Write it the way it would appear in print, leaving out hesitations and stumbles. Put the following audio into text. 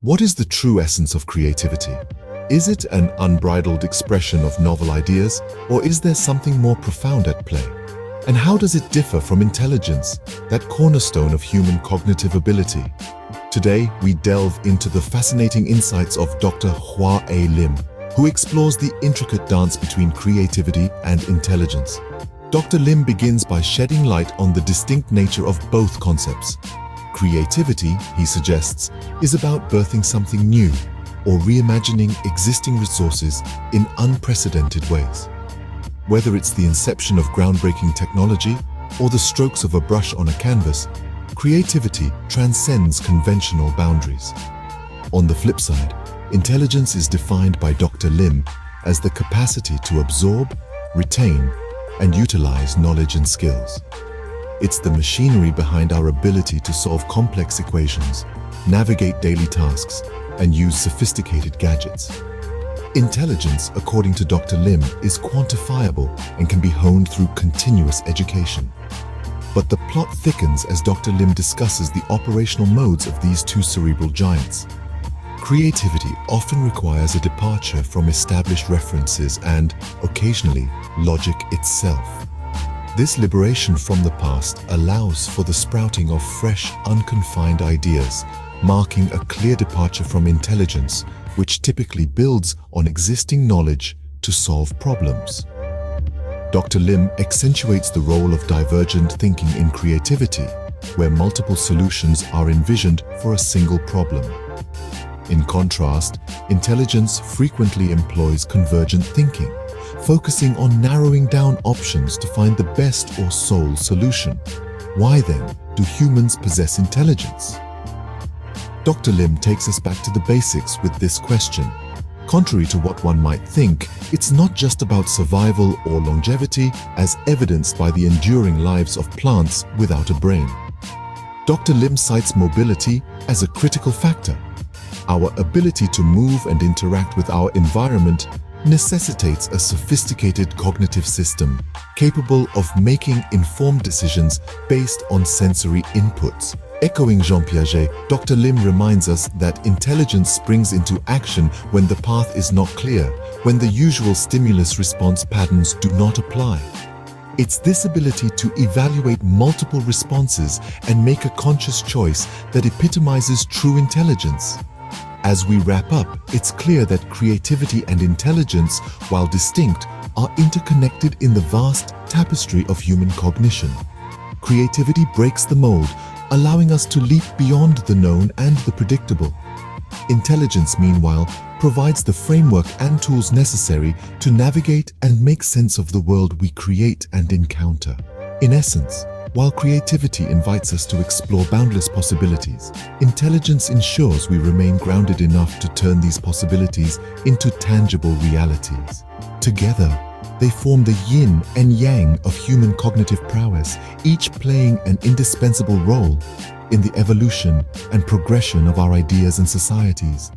What is the true essence of creativity? Is it an unbridled expression of novel ideas, or is there something more profound at play? And how does it differ from intelligence, that cornerstone of human cognitive ability? Today, we delve into the fascinating insights of Dr. Hwa A. Lim, who explores the intricate dance between creativity and intelligence. Dr. Lim begins by shedding light on the distinct nature of both concepts. Creativity, he suggests, is about birthing something new or reimagining existing resources in unprecedented ways. Whether it's the inception of groundbreaking technology or the strokes of a brush on a canvas, creativity transcends conventional boundaries. On the flip side, intelligence is defined by Dr. Lim as the capacity to absorb, retain, and utilize knowledge and skills. It's the machinery behind our ability to solve complex equations, navigate daily tasks, and use sophisticated gadgets. Intelligence, according to Dr. Lim, is quantifiable and can be honed through continuous education. But the plot thickens as Dr. Lim discusses the operational modes of these two cerebral giants. Creativity often requires a departure from established references and, occasionally, logic itself. This liberation from the past allows for the sprouting of fresh, unconfined ideas, marking a clear departure from intelligence, which typically builds on existing knowledge to solve problems. Dr. Lim accentuates the role of divergent thinking in creativity, where multiple solutions are envisioned for a single problem. In contrast, intelligence frequently employs convergent thinking, focusing on narrowing down options to find the best or sole solution. Why then do humans possess intelligence? Dr. Lim takes us back to the basics with this question. Contrary to what one might think, it's not just about survival or longevity, as evidenced by the enduring lives of plants without a brain. Dr. Lim cites mobility as a critical factor. Our ability to move and interact with our environment necessitates a sophisticated cognitive system capable of making informed decisions based on sensory inputs. Echoing Jean Piaget, Dr. Lim reminds us that intelligence springs into action when the path is not clear, when the usual stimulus-response patterns do not apply. It's this ability to evaluate multiple responses and make a conscious choice that epitomizes true intelligence. As we wrap up, it's clear that creativity and intelligence, while distinct, are interconnected in the vast tapestry of human cognition. Creativity breaks the mold, allowing us to leap beyond the known and the predictable. Intelligence, meanwhile, provides the framework and tools necessary to navigate and make sense of the world we create and encounter. In essence, while creativity invites us to explore boundless possibilities, intelligence ensures we remain grounded enough to turn these possibilities into tangible realities. Together, they form the yin and yang of human cognitive prowess, each playing an indispensable role in the evolution and progression of our ideas and societies.